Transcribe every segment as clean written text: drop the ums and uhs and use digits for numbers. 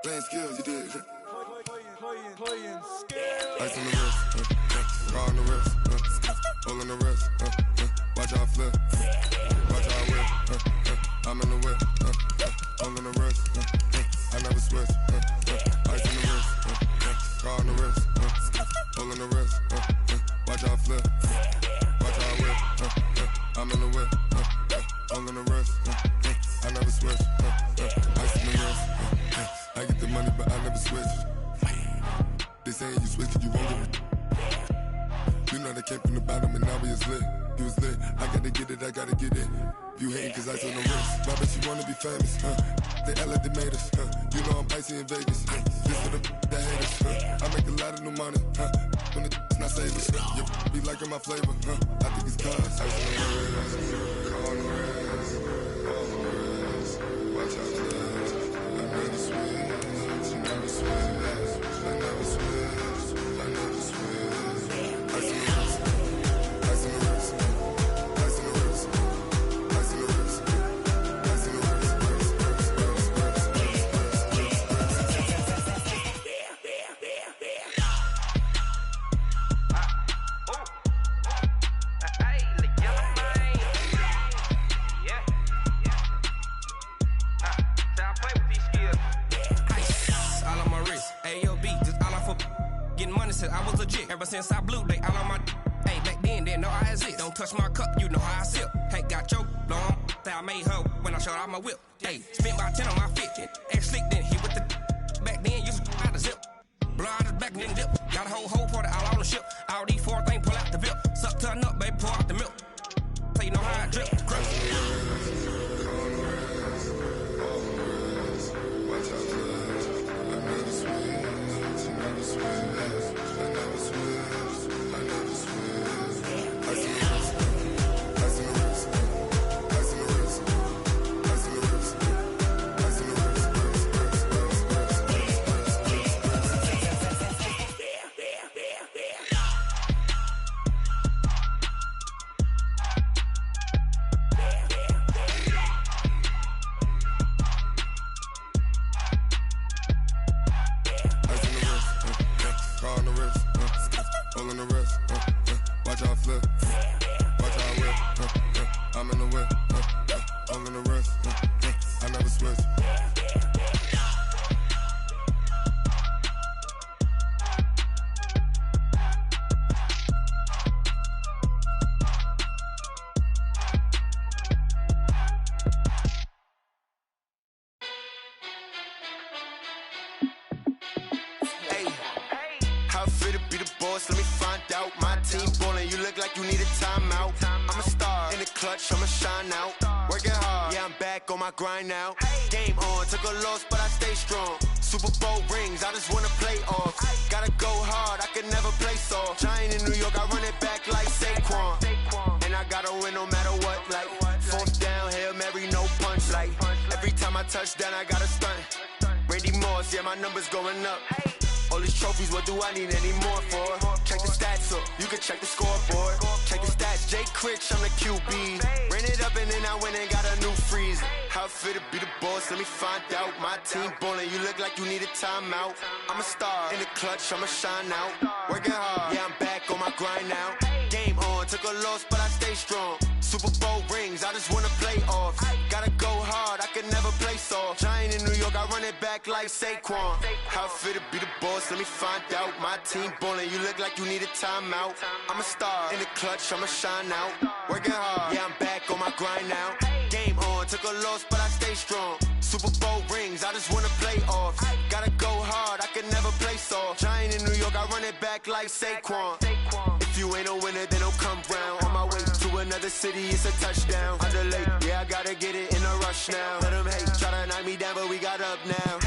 Playing skills, you did. Playing skills. Ice on the wrist, car on the wrist, hole in the wrist, watch how I flip, watch how I whip, I'm in the whip, hole in the wrist, I never switch, ice on the wrist, car on the wrist, hole in the wrist, watch how I flip, watch how I whip, I'm in the whip, hole in the wrist, I never switch, ice on the wrist, I get the money but I never switch. They saying you switch 'cause you won't get it. You know they came from the bottom and now we is lit. You was lit, I gotta get it, I gotta get it. You hating 'cause ice on the wrist. My bitch, you wanna be famous, They act like they made us, You know I'm icy in Vegas, This for the that hate us, I make a lot of new money, When the not savers, You be liking my flavor, I think it's cause ice on the wrist, car on the wrist, all the wrist. Watch out, flash. I never switch, you never switch. I never switch, I never switch. Ice in the wrist, ice in the wrist, ice in the wrist, ice in the wrist, ice in the wrist, Since I was legit, ever since I blew, they all on my. Hey, back then, didn't know I exist. Don't touch my cup, you know how I sip. Hey, got your long, that I made her when I showed out my whip. Hey, spent about 10 on my fit. X slick, then hit with the. Back then, used to out the zip. Blow out the back, then dip. Got a whole party all on the ship. All these four things, pull out the VIP. Suck, turn up, baby, pour out the milk. So you know how I drip. Crush. Watch out, flash. I never switch, you never switch. I never switch, I never switch. Ice in the wrist, ice in the wrist, ice in the wrist, ice in the wrist, ice in the wrist. Car on the wrist, hole in the wrist, watch how I flip, watch how I whip, I'm in the whip, hole in the wrist, I never switch. Let me find out. My team ballin', you look like you need a timeout. I'm a star in the clutch, I'ma shine out. Working hard, yeah, I'm back on my grind now. Game on, took a loss, but I stay strong. Super Bowl rings, I just wanna play off. Gotta go hard, I can never play soft. Giant in New York, I run it back like Saquon. And I gotta win no matter what, like fourth down, Hail Mary, no punch. Like every time I touch down, I gotta stunt. Randy Moss, yeah, my numbers going up. All these trophies, what do I need any more for? Check the stats up, you can check the scoreboard. Check the stats, Jay Critch, I'm the QB. Ran it up and then I went and got a new freeze. How it feel to be the boss, let me find out. My team ballin', you look like you need a timeout. I'm a star in the clutch, I'ma shine out. Working hard, yeah, I'm back on my grind now. Game on, took a loss, but I stay strong. Super Bowl rings, I just wanna play off. Gotta go hard, I can never play soft. Giant in New York, I run it back like Saquon. How it feel to be the boss, let me find out. My team ballin', you look like you need a timeout. I'm a star in the clutch, I'ma shine out. Working hard, yeah, I'm back on my grind now. Game on, took a loss, but I stay strong. Super Bowl rings, I just wanna play off. Gotta go hard, I can never play soft. Giant in New York, I run it back like Saquon. If you ain't a winner, then don't come round. On my way to another city, it's a touchdown. Underlay, yeah, I gotta get it in a rush now. Let them hate, try to knock me down, but we got up now.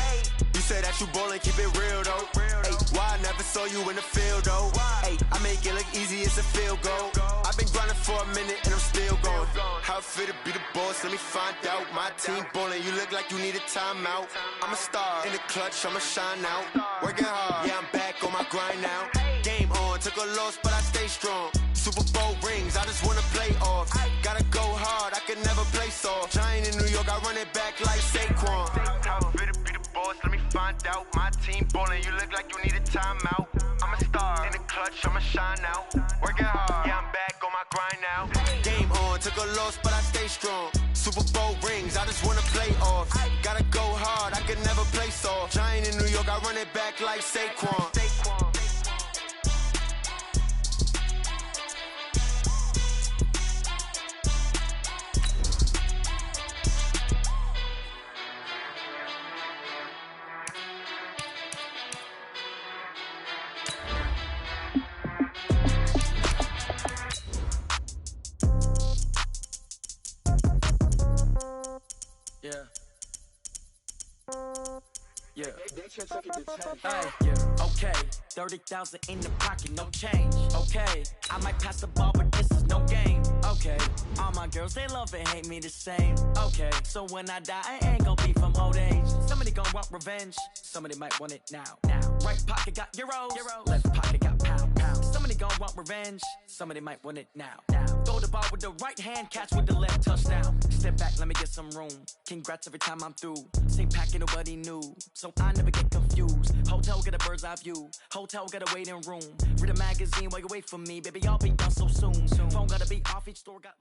You say that you ballin', keep it real though. Ay, why I never saw you in the field though? Ay, I make it look easy, it's a field goal. I've been grinding for a minute and I'm still going. How it feel to be the boss, let me find out. My team ballin', you look like you need a timeout. I'm a star in the clutch, I'ma shine out. Working hard, yeah, I'm back on my grind now. Game on, took a loss, but I stay strong. Super Bowl rings, I just wanna play off. Gotta go hard, I can never play soft. Giant in New York, I run it back like Saquon. How it feel to be the boss, let me find out. find out my team ballin', you look like you need a timeout. I'm a star in the clutch, I'ma shine out. Working hard, yeah, I'm back on my grind now. Game on, took a loss, but I stay strong. Super Bowl rings, I just wanna play off. Gotta go hard, I can never play soft. Giant in New York, I run it back like Saquon. Okay, 30,000 in the pocket, no change. Okay, I might pass the ball, but this is no game. Okay, all my girls, they love and hate me the same. Okay, so when I die, I ain't gon' be from old age. Somebody gon' want revenge, somebody might want it now. Right pocket got euros, left pocket got pounds. Somebody gon' want revenge, somebody might want it now. Throw the ball with the right hand, catch with the left, touchdown. Step back, let me get some room. Congrats every time I'm through. Same packet, nobody knew, so I never get confused. Hotel get a bird's eye view. Hotel got a waiting room. Read a magazine while you wait for me, baby. I'll be done so soon. Phone gotta be off, each store got.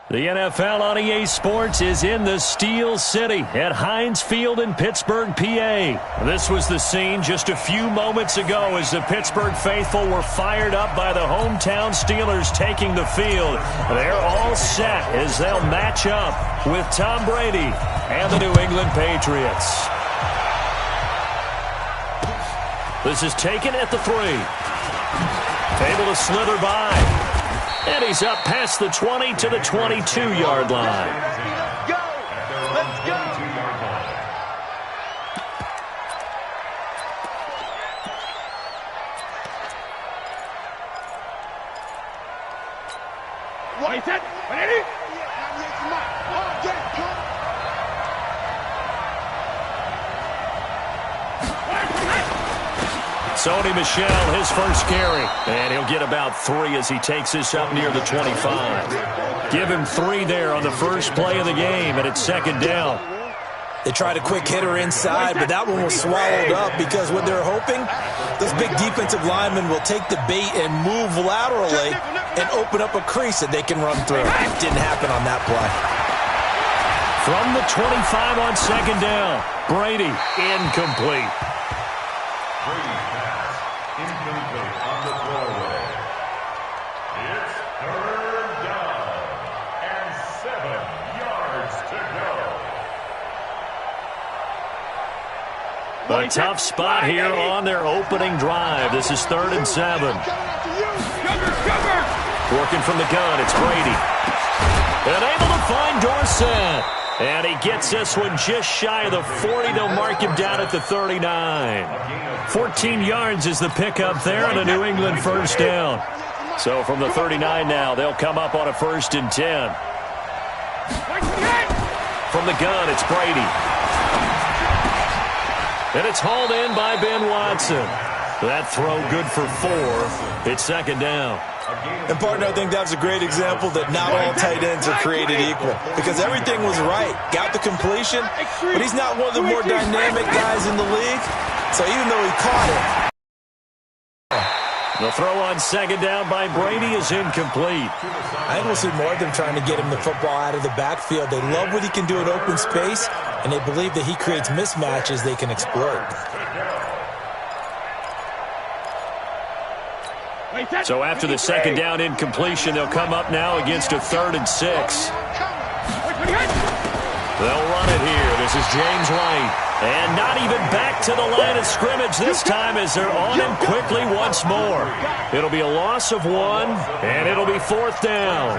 The NFL on EA Sports is in the Steel City at Heinz Field in Pittsburgh, PA. This was the scene just a few moments ago as the Pittsburgh faithful were fired up by the hometown Steelers taking the field. They're all set as they'll match up with Tom Brady and the New England Patriots. This is taken at the 3. Able to slither by. And he's up past the 20 to the 22-yard line. Let's go! Let's go! What is that? Ready? Sony Michel, his first carry. And he'll get about 3 as he takes this up near the 25. Give him 3 there on the first play of the game, and it's second down. They tried a quick hitter inside, but that one was swallowed up because what they're hoping, those big defensive linemen will take the bait and move laterally and open up a crease that they can run through. Didn't happen on that play. From the 25 on second down, Brady incomplete. Brady pass incomplete on the throwaway. It's third down and 7 yards to go. A tough spot here on their opening drive. This is 3rd and 7. Working from the gun, it's Brady. And able to find Dorsett. And he gets this one just shy of the 40. They'll mark him down at the 39. 14 yards is the pickup there and a New England first down. So from the 39 now, they'll come up on a 1st and 10. From the gun, it's Brady. And it's hauled in by Ben Watson. That throw good for 4. It's second down. And, partner, I think that was a great example that not all tight ends are created equal because everything was right. Got the completion, but he's not one of the more dynamic guys in the league. So even though he caught it. The throw on second down by Brady is incomplete. I think we'll see more of them trying to get him the football out of the backfield. They love what he can do in open space, and they believe that he creates mismatches they can exploit. So after the second down incompletion, they'll come up now against a 3rd and 6. They'll run it here. This is James White. And not even back to the line of scrimmage this time as they're on him quickly once more. It'll be a loss of 1, and it'll be 4th down.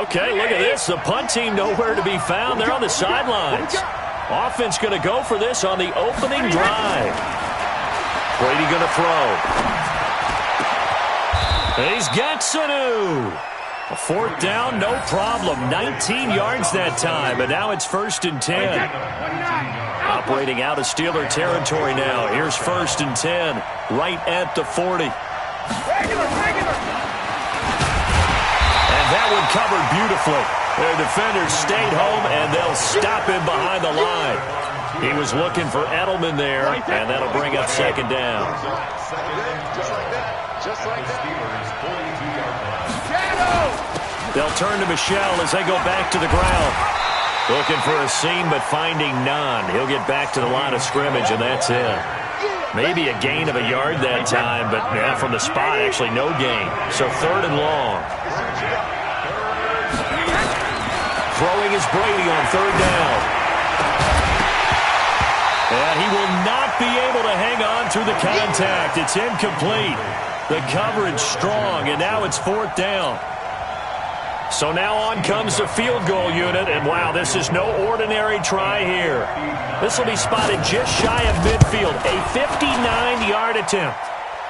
Okay, look at this. The punt team nowhere to be found. They're on the sidelines. Offense going to go for this on the opening drive. Brady going to throw. He's got Sanu. A 4th down, no problem. 19 yards that time, but now it's 1st and 10. Operating out of Steeler territory now. Here's 1st and 10, right at the 40. And that one covered beautifully. Their defenders stayed home, and they'll stop him behind the line. He was looking for Edelman there, and that'll bring up second down. Just like that. They'll turn to Michel as they go back to the ground. Looking for a seam, but finding none. He'll get back to the line of scrimmage, and that's it. Maybe a gain of a yard that time, but from the spot, actually no gain. So third and long. Throwing is Brady on third down. And he will not be able to hang on through the contact. It's incomplete. The coverage strong, and now it's fourth down. So now on comes the field goal unit, and wow, this is no ordinary try here. This will be spotted just shy of midfield, a 59-yard attempt.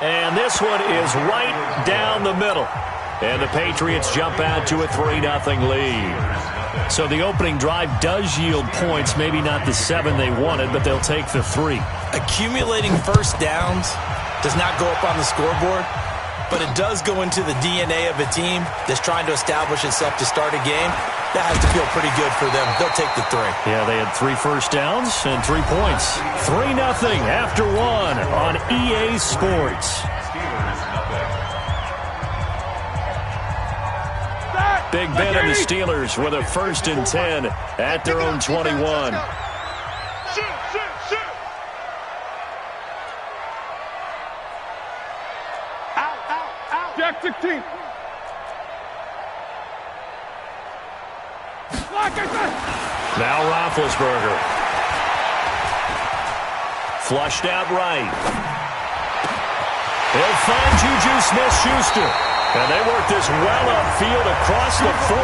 And this one is right down the middle. And the Patriots jump out to a 3-0 lead. So the opening drive does yield points, maybe not the 7 they wanted, but they'll take the 3. Accumulating first downs does not go up on the scoreboard, but it does go into the DNA of a team that's trying to establish itself to start a game. That has to feel pretty good for them. They'll take the 3. Yeah, they had 3 first downs and 3 points. 3-0 after 1 on EA Sports. Big Ben and the Steelers with a 1st and 10 at their own 21. Jack 16. Now Roethlisberger. Flushed out right. He'll find Juju Smith-Schuster. And they work this well upfield across the 45.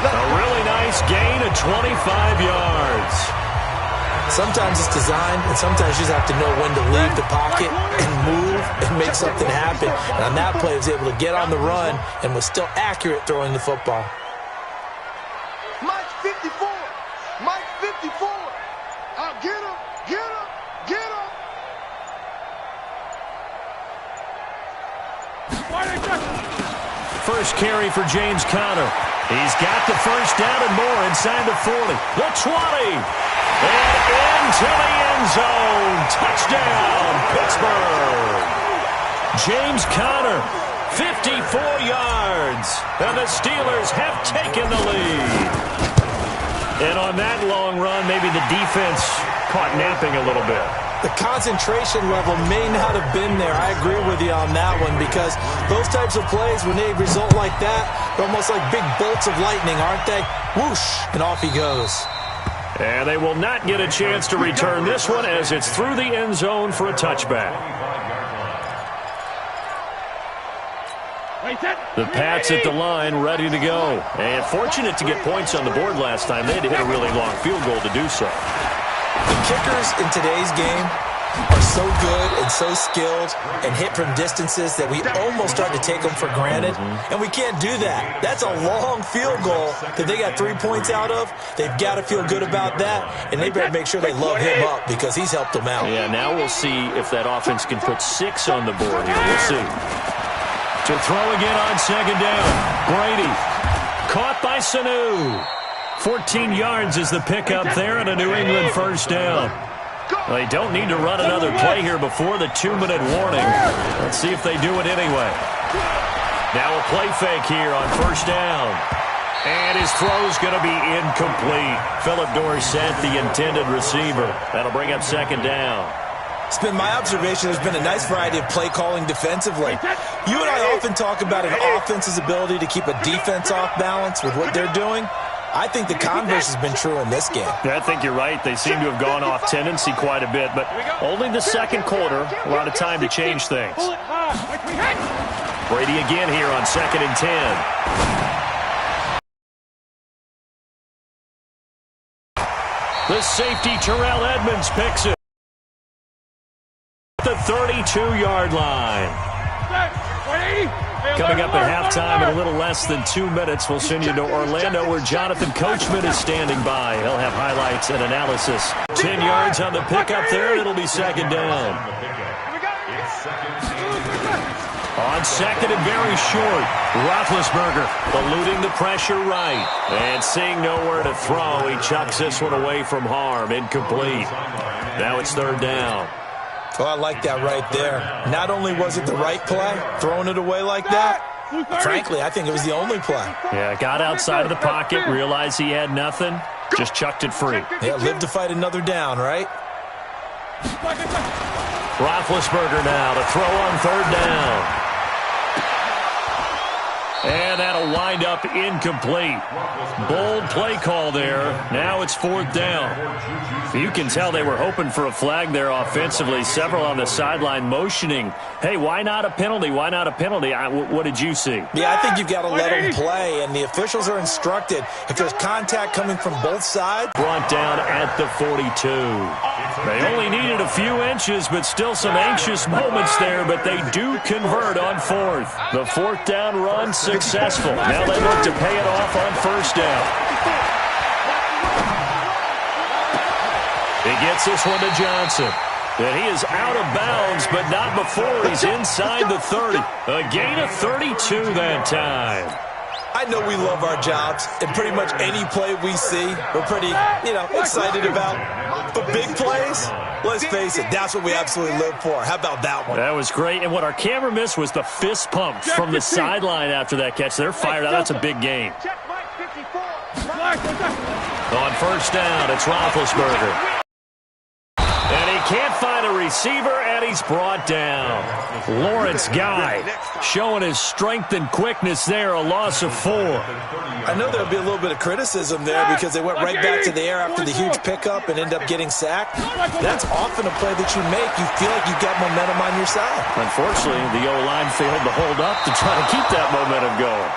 A really nice gain of 25 yards. Sometimes it's designed, and sometimes you just have to know when to leave the pocket and move and make something happen. And on that play, he was able to get on the run and was still accurate throwing the football. Mike 54. Mike 54. I'll get him. Get him. Get him. First carry for James Conner. He's got the first down and more inside the 40. The 20. And into the end zone. Touchdown, Pittsburgh. James Conner, 54 yards. And the Steelers have taken the lead. And on that long run, maybe the defense caught napping a little bit. The concentration level may not have been there. I agree with you on that one, because those types of plays, when they result like that, they're almost like big bolts of lightning, aren't they? Whoosh, and off he goes. And they will not get a chance to return this one as it's through the end zone for a touchback. The Pats at the line, ready to go. And fortunate to get points on the board last time. They had to hit a really long field goal to do so. The kickers in today's game are so good and so skilled and hit from distances that we almost start to take them for granted, and we can't do that. That's a long field goal that they got 3 points out of. They've got to feel good about that, and they better make sure they love him up because he's helped them out. Yeah, now we'll see if that offense can put 6 on the board here. We'll see. To throw again on second down. Brady caught by Sanu. 14 yards is the pickup there and a New England first down. They don't need to run another play here before the 2-minute warning. Let's see if they do it anyway. Now a play fake here on first down. And his throw's going to be incomplete. Philip Dorsett, the intended receiver. That'll bring up second down. It's been my observation there's been a nice variety of play calling defensively. You and I often talk about an offense's ability to keep a defense off balance with what they're doing. I think the converse has been true in this game. Yeah, I think you're right. They seem to have gone off tendency quite a bit, but only the second quarter, a lot of time to change things. Brady again here on 2nd and 10. The safety, Terrell Edmonds, picks it. The 32-yard line. Coming up at halftime in a little less than 2 minutes, we'll send you to Orlando where Jonathan Coachman is standing by. He'll have highlights and analysis. 10 yards on the pickup there, and it'll be second down. On second and very short, Roethlisberger eluding the pressure right. And seeing nowhere to throw, he chucks this one away from harm. Incomplete. Now it's third down. Oh, I like that right there. Not only was it the right play, throwing it away like that, frankly, I think it was the only play. Yeah, got outside of the pocket, realized he had nothing, just chucked it free. Yeah, live to fight another down, right? Roethlisberger now to throw on third down. And that'll wind up incomplete. Bold play call there. Now it's fourth down. You can tell they were hoping for a flag there offensively. Several on the sideline motioning, hey, why not a penalty? Why not a penalty? What did you see? Yeah, I think you've got to let them play, and the officials are instructed. If there's contact coming from both sides. Brought down at the 42. They only needed a few inches, but still some anxious moments there, but they do convert on fourth. The fourth down run successful. Now they look to pay it off on first down. He gets this one to Johnson. And he is out of bounds, but not before he's inside the 30. A gain of 32 that time. I know we love our jobs, and pretty much any play we see, we're pretty, excited about. But big plays, let's face it, that's what we absolutely live for. How about that one? That was great, and what our camera missed was the fist pump from the sideline after that catch. They're fired out. That's a big game. On first down, it's Roethlisberger. And he can't find a receiver, and he's brought down. Lawrence Guy showing his strength and quickness there, a loss of 4. I know there'll be a little bit of criticism there because they went right back to the air after the huge pickup and end up getting sacked. That's often a play that you make. You feel like you've got momentum on your side. Unfortunately, the O-line failed to hold up to try to keep that momentum going.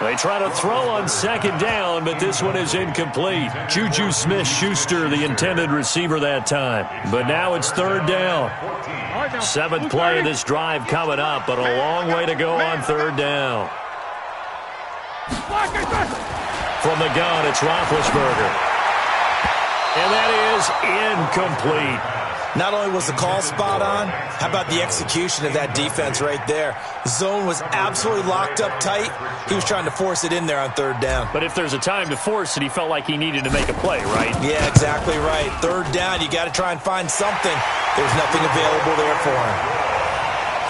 They try to throw on second down, but this one is incomplete. Juju Smith-Schuster, the intended receiver that time. But now it's third down. 7th play of this drive coming up, but a long way to go on third down. From the gun, it's Roethlisberger. And that is incomplete. Not only was the call spot on, how about the execution of that defense right there? Zone was absolutely locked up tight. He was trying to force it in there on third down. But if there's a time to force it, he felt like he needed to make a play, right? Yeah, exactly right. Third down, you got to try and find something. There's nothing available there for him.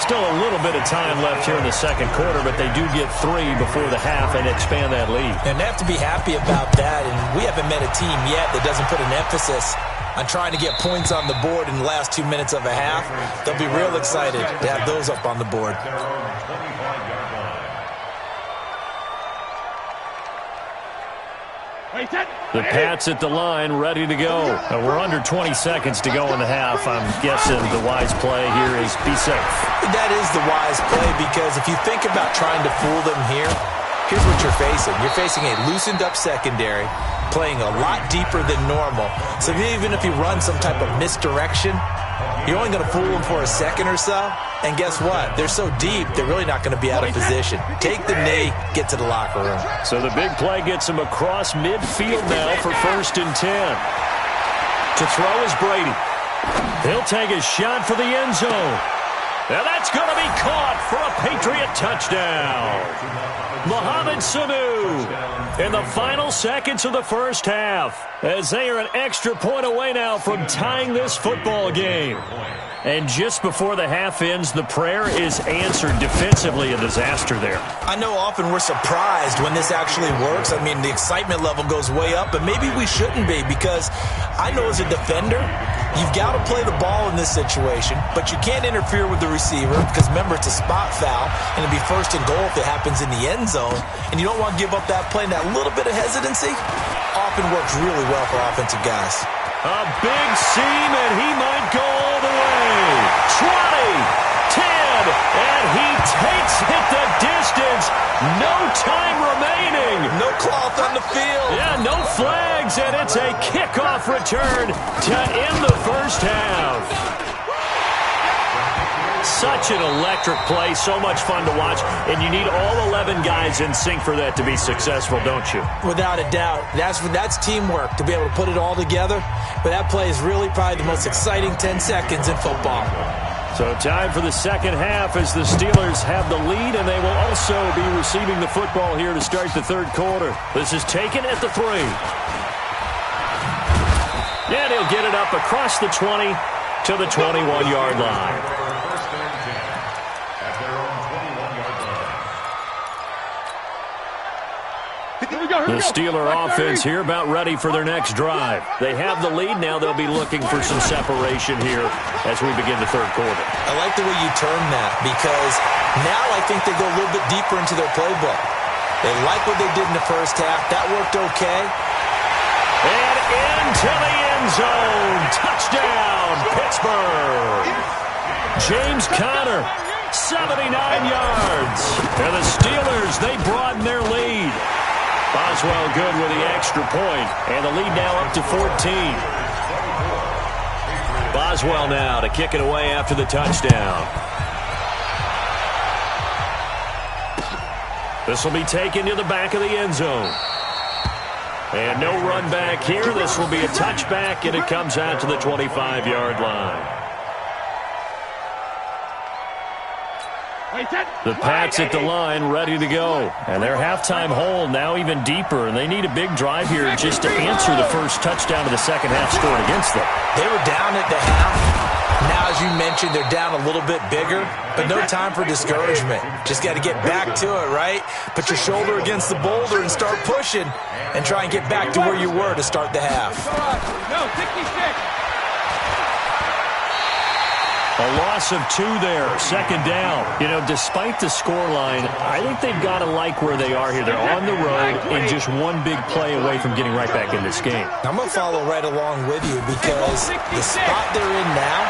Still a little bit of time left here in the second quarter, but they do get 3 before the half and expand that lead. And they have to be happy about that, and we haven't met a team yet that doesn't put an emphasis on trying to get points on the board in the last 2 minutes of a half. They'll be real excited to have those up on the board. The Pats at the line, ready to go. We're under 20 seconds to go in the half. I'm guessing the wise play here is be safe. That is the wise play because if you think about trying to fool them here, here's what you're facing. You're facing a loosened-up secondary, playing a lot deeper than normal. So even if you run some type of misdirection, you're only going to fool them for a second or so. And guess what? They're so deep, they're really not going to be out of position. Take the knee, get to the locker room. So the big play gets him across midfield now for 1st and 10. To throw is Brady. He'll take a shot for the end zone. Now that's going to be caught for a Patriot touchdown. Mohamed Sanu in the final seconds of the first half as they are an extra point away now from tying this football game. And just before the half ends, the prayer is answered. Defensively, a disaster there. I know often we're surprised when this actually works. I mean, the excitement level goes way up, but maybe we shouldn't be because I know as a defender, you've got to play the ball in this situation, but you can't interfere with the receiver because, remember, it's a spot foul, and it'd be 1st and goal if it happens in the end zone, and you don't want to give up that play, and that little bit of hesitancy often works really well for offensive guys. A big seam, and he might go all the way. 20, 10, and he takes it the distance. No time remaining. No cloth on the field. Yeah, no flags, and it's a kickoff return to end the first half. Such an electric play, so much fun to watch, and you need all 11 guys in sync for that to be successful, don't you? Without a doubt. That's teamwork, to be able to put it all together. But that play is really probably the most exciting 10 seconds in football. So time for the second half as the Steelers have the lead, and they will also be receiving the football here to start the third quarter. This is taken at the 3. And he'll get it up across the 20 to the 21-yard line. First and 10 at their own 21-yard line. The Steeler offense here about ready for their next drive. They have the lead. Now they'll be looking for some separation here as we begin the third quarter. I like the way you term that because now I think they go a little bit deeper into their playbook. They like what they did in the first half. That worked okay. And into the end zone. Touchdown, Pittsburgh. James Conner, 79 yards. And the Steelers, they broaden their lead. Boswell good with the extra point, and the lead now up to 14. Boswell now to kick it away after the touchdown. This will be taken to the back of the end zone. And no run back here. This will be a touchback, and it comes out to the 25-yard line. The Pats at the line ready to go. And their halftime hole now even deeper, and they need a big drive here just to answer the first touchdown of the second half scored against them. They were down at the half. Now, as you mentioned, they're down a little bit bigger, but no time for discouragement. Just got to get back to it, right? Put your shoulder against the boulder and start pushing and try and get back to where you were to start the half. No, 66. A loss of 2 there, second down. You know, despite the scoreline, I think they've got to like where they are here. They're on the road and just one big play away from getting right back in this game. I'm going to follow right along with you because the spot they're in now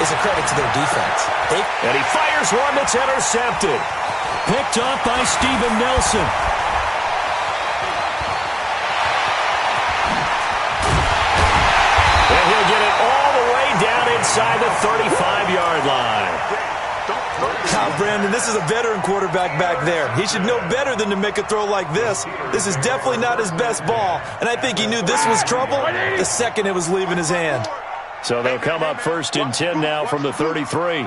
is a credit to their defense. And he fires one that's intercepted. Picked up by Steven Nelson. And he'll get it all the way down inside the 35-yard line. Now, Brandon, this is a veteran quarterback back there. He should know better than to make a throw like this. This is definitely not his best ball, and I think he knew this was trouble the second it was leaving his hand. So they'll come up first and 10 now from the 33.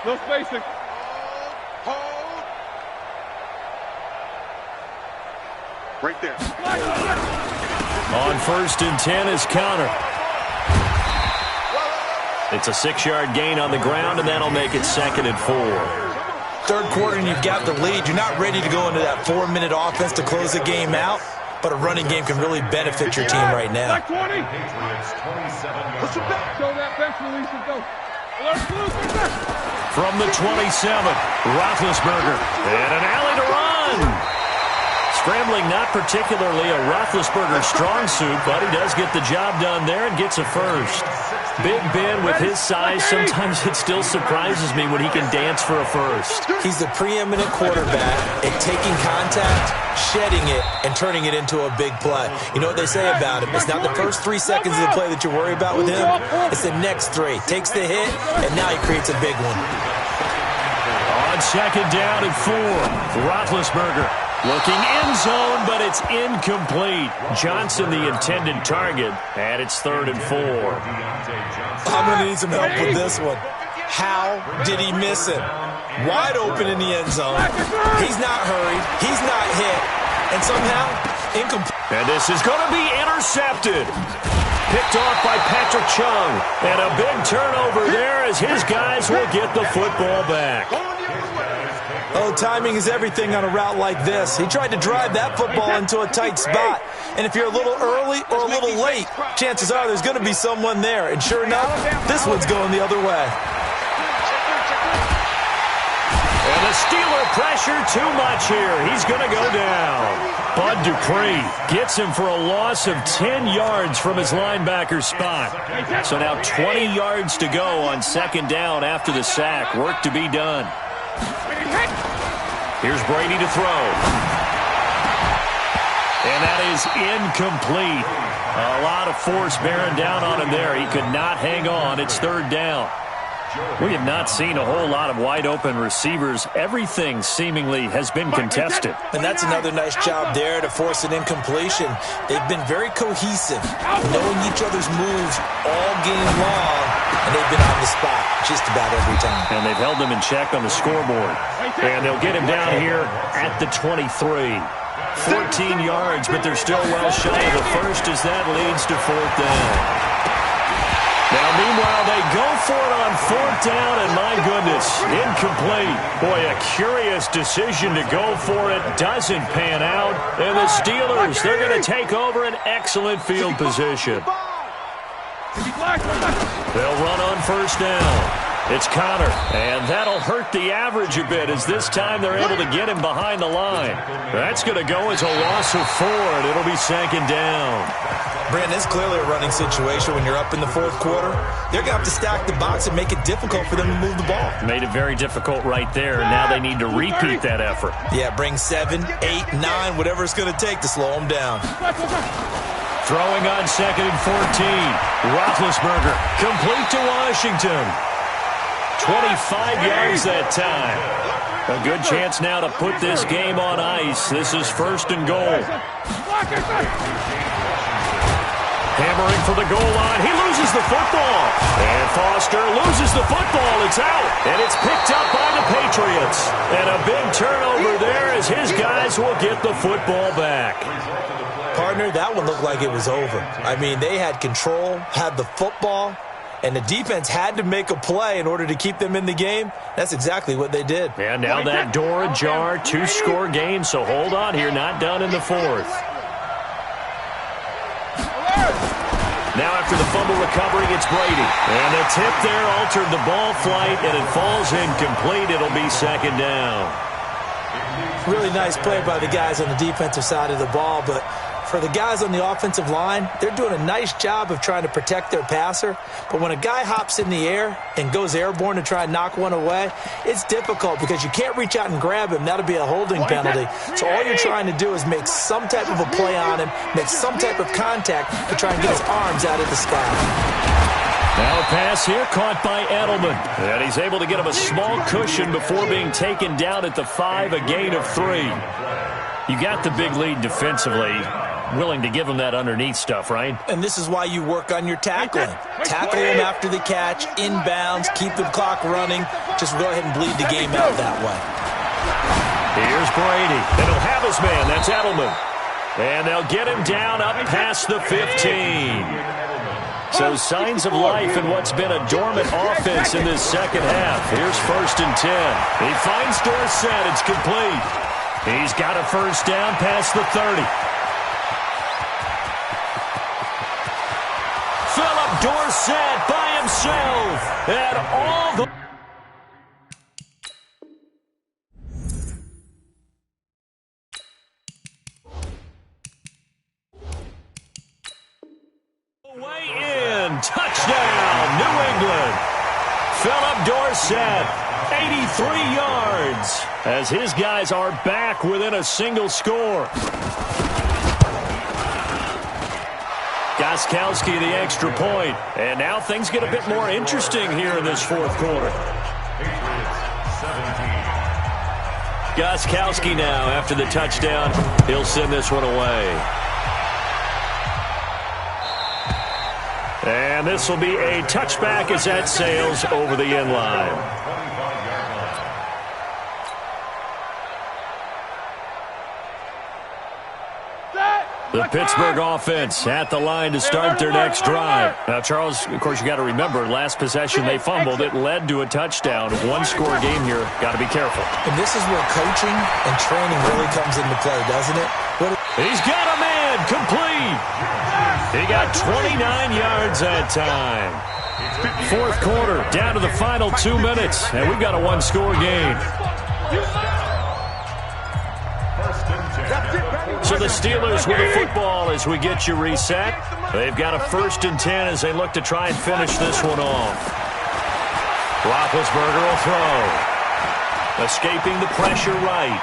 No spacing. Right there. On first and 10 is Conner. It's a 6-yard gain on the ground, and that'll make it second and 4. Third quarter, and you've got the lead. You're not ready to go into that 4-minute offense to close the game out, but a running game can really benefit your team right now. 20. Push him back. Show that bench release and go. From the 27, Roethlisberger. And an alley to run. Scrambling, not particularly a Roethlisberger strong suit, but he does get the job done there and gets a first. Big Ben with his size, sometimes it still surprises me when he can dance for a first. He's the preeminent quarterback at taking contact, shedding it, and turning it into a big play. You know what they say about him? It's not the first 3 seconds of the play that you worry about with him. It's the next 3. Takes the hit, and now he creates a big one. On second down and 4, Roethlisberger. Looking end zone, but it's incomplete. Johnson, the intended target, and it's third and 4. I'm going to need some help with this one. How did he miss it? Wide open in the end zone. He's not hurried. He's not hit. And somehow, incomplete. And this is going to be intercepted. Picked off by Patrick Chung. And a big turnover there as his guys will get the football back. Oh, timing is everything on a route like this. He tried to drive that football into a tight spot. And if you're a little early or a little late, chances are there's going to be someone there. And sure enough, this one's going the other way. And the Steeler pressure too much here. He's going to go down. Bud Dupree gets him for a loss of 10 yards from his linebacker spot. So now 20 yards to go on second down after the sack. Work to be done. Here's Brady to throw. And that is incomplete. A lot of force bearing down on him there. He could not hang on. It's third down. We have not seen a whole lot of wide-open receivers. Everything seemingly has been contested. And that's another nice job there to force an incompletion. They've been very cohesive, knowing each other's moves all game long, and they've been on the spot just about every time. And they've held them in check on the scoreboard. And they'll get him down here at the 23. 14 yards, but they're still well shy of the first as that leads to fourth down. Now, meanwhile, they go for it on fourth down, and my goodness, incomplete. Boy, a curious decision to go for it. Doesn't pan out. And the Steelers, they're going to take over an excellent field position. They'll run on first down. It's Connor, and that'll hurt the average a bit as this time they're able to get him behind the line. That's going to go as a loss of 4, and it'll be second down. Brandon, it's clearly a running situation when you're up in the fourth quarter. They're going to have to stack the box and make it difficult for them to move the ball. Made it very difficult right there. Now they need to repeat that effort. Yeah, bring 7, 8, 9, whatever it's going to take to slow them down. Throwing on second and 14. Roethlisberger complete to Washington. 25 yards that time. A good chance now to put this game on ice. This is first and goal. Hammering for the goal line. He loses the football. And Foster loses the football. It's out. And it's picked up by the Patriots. And a big turnover there as his guys will get the football back. Partner, that one looked like it was over. I mean, they had control, had the football, and the defense had to make a play in order to keep them in the game. That's exactly what they did. And now that door ajar, 2-score game, so hold on here, not done in the fourth. Now after the fumble recovery, it's Brady. And the tip there altered the ball flight, and it falls incomplete. It'll be second down. Really nice play by the guys on the defensive side of the ball, but for the guys on the offensive line, they're doing a nice job of trying to protect their passer. But when a guy hops in the air and goes airborne to try and knock one away, it's difficult because you can't reach out and grab him. That'll be a holding penalty. So all you're trying to do is make some type of a play on him, make some type of contact to try and get his arms out of the sky. Now a pass here caught by Edelman. And he's able to get him a small cushion before being taken down at the 5, a gain of 3. You got the big lead defensively. Willing to give him that underneath stuff, right? And this is why you work on your tackling. Tackle him after the catch, inbounds, keep the clock running. Just go ahead and bleed the game out that way. Here's Brady. And he'll have his man. That's Edelman. And they'll get him down up past the 15. So signs of life in what's been a dormant offense in this second half. Here's first and 10. He finds Dorsett. It's complete. He's got a first down past the 30. Philip Dorsett by himself. And all the... way in. Touchdown, New England. Philip Dorsett, 83 yards, as his guys are back within a single score. Gostkowski the extra point. And now things get a bit more interesting here in this fourth quarter. Gostkowski now after the touchdown. He'll send this one away. And this will be a touchback as that sails over the end line. The Pittsburgh offense at the line to start their next drive. Now, Charles, of course, you got to remember, last possession they fumbled. It led to a touchdown. One-score game here. Got to be careful. And this is where coaching and training really comes into play, doesn't it? He's got a man complete. He got 29 yards that time. Fourth quarter, down to the final 2 minutes, and we've got a one-score game. So the Steelers with the football as we get you reset. They've got a first and 10 as they look to try and finish this one off. Roethlisberger will throw. Escaping the pressure right.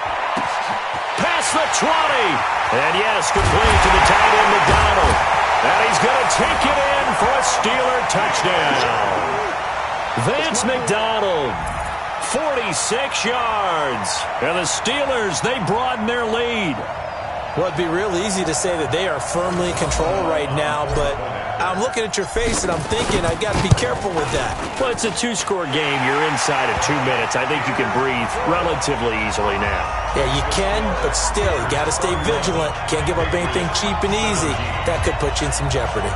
Past the 20. And yes, complete to the tight end McDonald. And he's going to take it in for a Steeler touchdown. Vance McDonald, 46 yards. And the Steelers, they broaden their lead. Well, it'd be real easy to say that they are firmly in control right now, but I'm looking at your face and I'm thinking I got to be careful with that. Well, it's a two-score game. You're inside of 2 minutes. I think you can breathe relatively easily now. Yeah, you can, but still, you got to stay vigilant. Can't give up anything cheap and easy. That could put you in some jeopardy.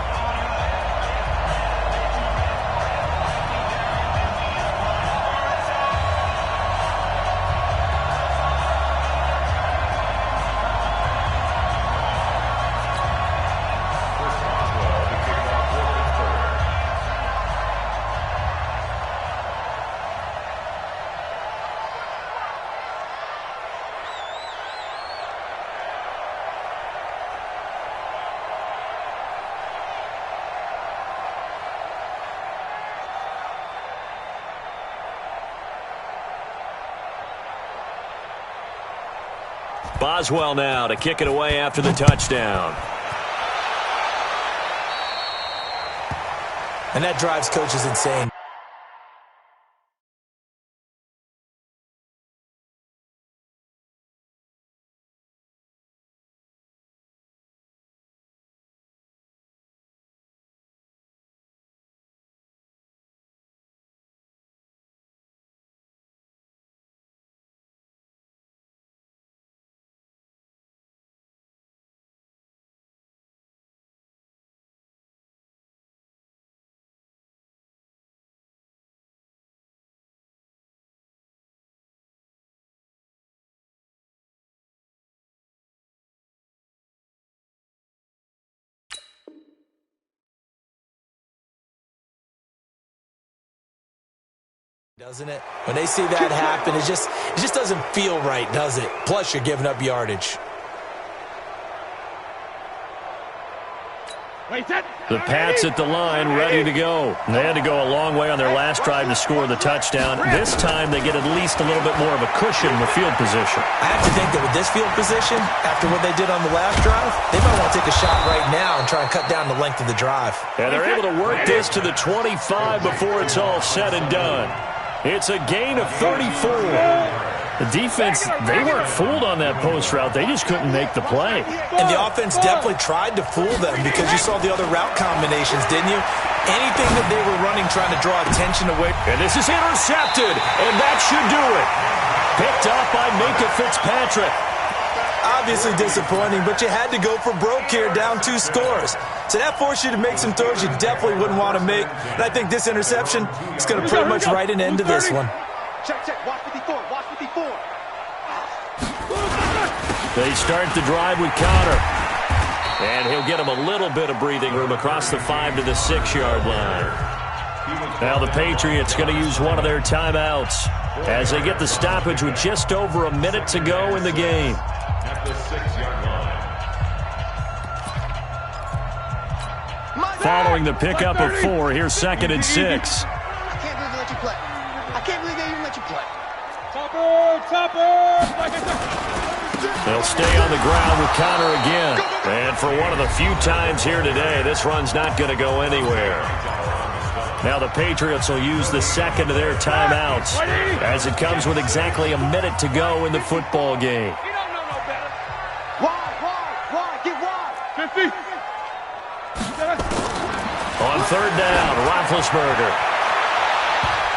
Boswell now to kick it away after the touchdown. And that drives coaches insane. Doesn't it? When they see that happen, it just doesn't feel right, does it? Plus, you're giving up yardage. The Pats at the line, ready to go. They had to go a long way on their last drive to score the touchdown. This time, they get at least a little bit more of a cushion with field position. I have to think that with this field position, after what they did on the last drive, they might want to take a shot right now and try and cut down the length of the drive. And they're able to work this to the 25 before it's all said and done. It's a gain of 34. The defense, they weren't fooled on that post route. They just couldn't make the play. And the offense definitely tried to fool them because you saw the other route combinations, didn't you? Anything that they were running trying to draw attention away. And this is intercepted, and that should do it. Picked up by Minkah Fitzpatrick. Obviously disappointing, but you had to go for broke here, down 2 scores. So that forced you to make some throws you definitely wouldn't want to make. And I think this interception is going to pretty much write an end to this one. Check, watch 54, watch 54. They start the drive with Connor. And he'll get him a little bit of breathing room across the 5 to the 6-yard line. Now the Patriots going to use one of their timeouts as they get the stoppage with just over a minute to go in the game. At the 6-yard line. Following the pickup of 4, here's 2nd and 6. I can't believe they let you play. I can't believe they even let you play. They'll stay on the ground with Connor again. And for one of the few times here today, this run's not going to go anywhere. Now the Patriots will use the 2nd of their timeouts as it comes with exactly a minute to go in the football game. Wide, get wide. 50. On 3rd down, Roethlisberger.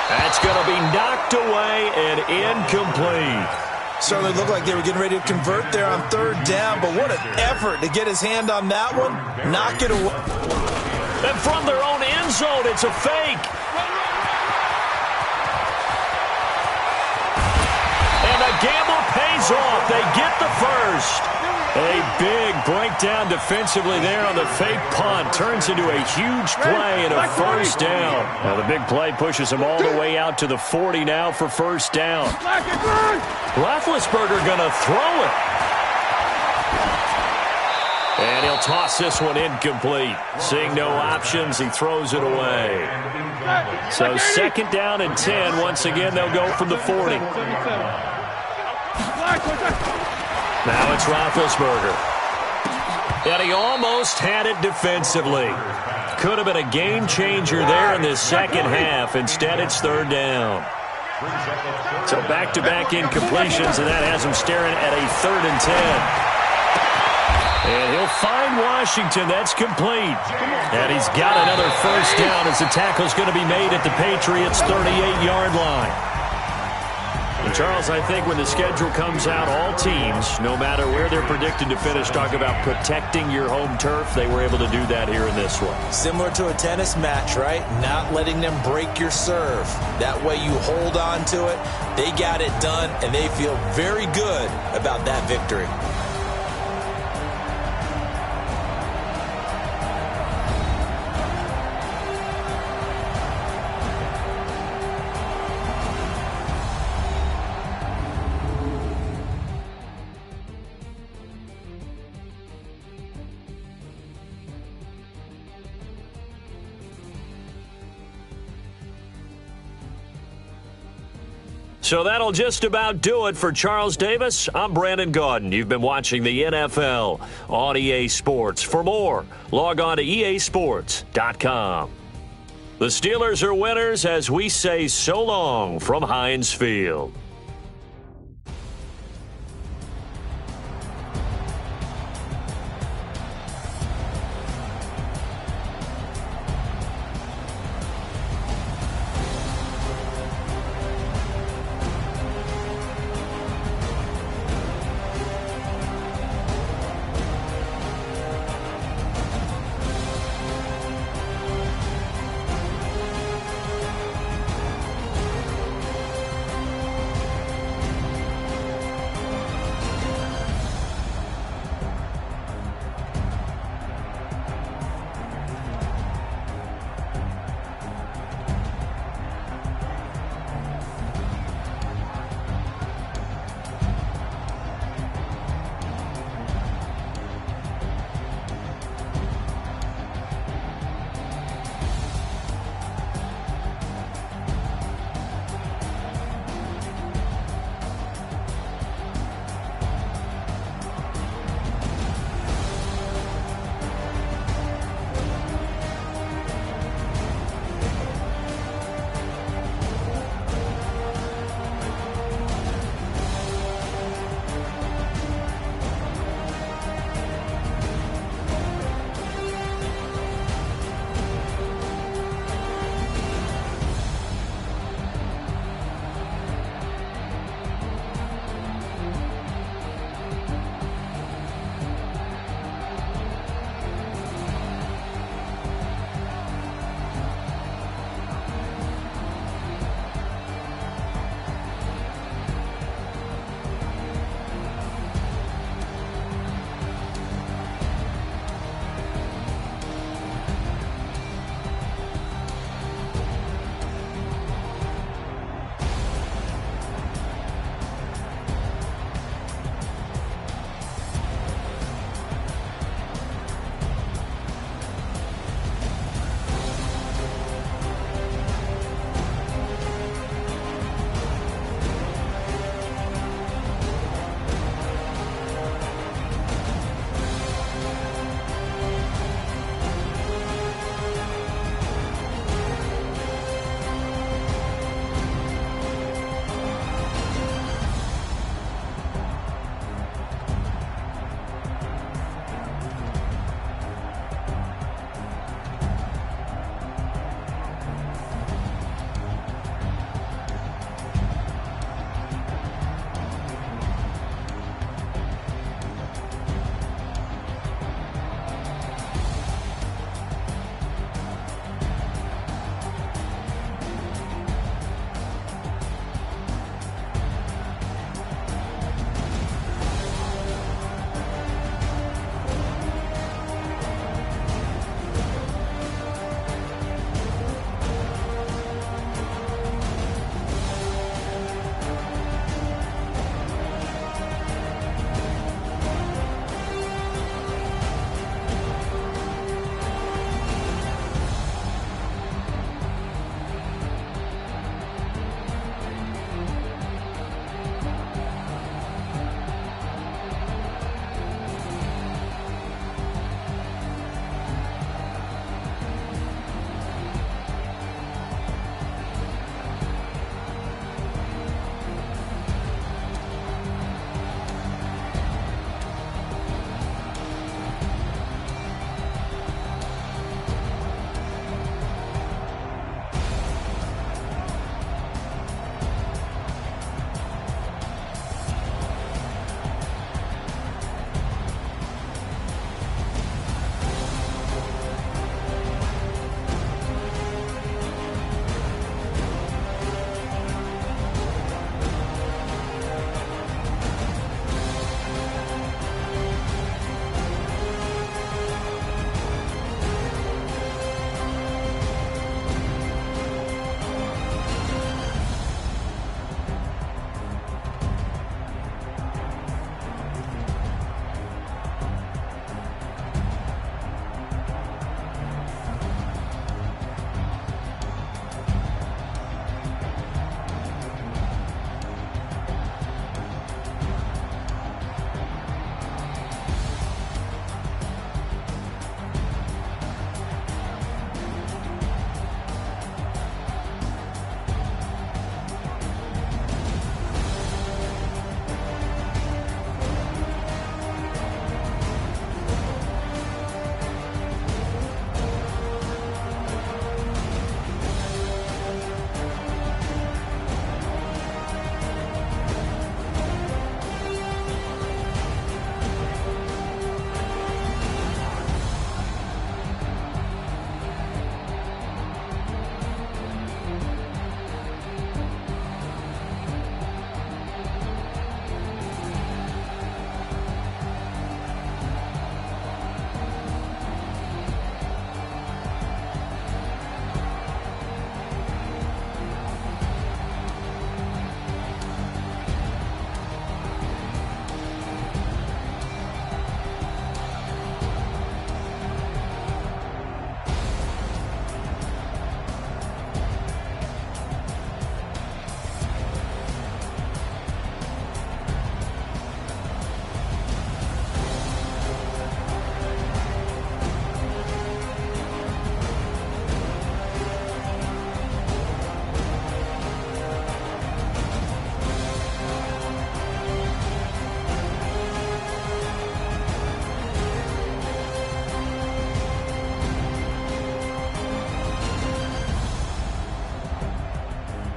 That's going to be knocked away and incomplete. Certainly looked like they were getting ready to convert there on 3rd down, but what an effort to get his hand on that one. Knock it away. And from their own end zone, it's a fake. And the gamble pays off. They get the first. A big breakdown defensively there on the fake punt. Turns into a huge play and a 1st down. Now the big play pushes them all the way out to the 40 now for 1st down. Roethlisberger going to throw it. And he'll toss this one incomplete. Seeing no options, he throws it away. So 2nd down and 10. Once again, they'll go from the 40. Now it's Roethlisberger. And he almost had it defensively. could have been a game changer there in this second half. Instead, it's third down. So back-to-back incompletions, and that has him staring at a 3rd and 10. And he'll find Washington. That's complete. And he's got another first down as the tackle's going to be made at the Patriots' 38-yard line. And Charles, I think when the schedule comes out, all teams, no matter where they're predicted to finish, talk about protecting your home turf. They were able to do that here in this one. Similar to a tennis match, right? Not letting them break your serve. That way you hold on to it. They got it done, and they feel very good about that victory. So that'll just about do it for Charles Davis. I'm Brandon Gaudin. You've been watching the NFL on EA Sports. For more, log on to easports.com. The Steelers are winners as we say so long from Heinz Field.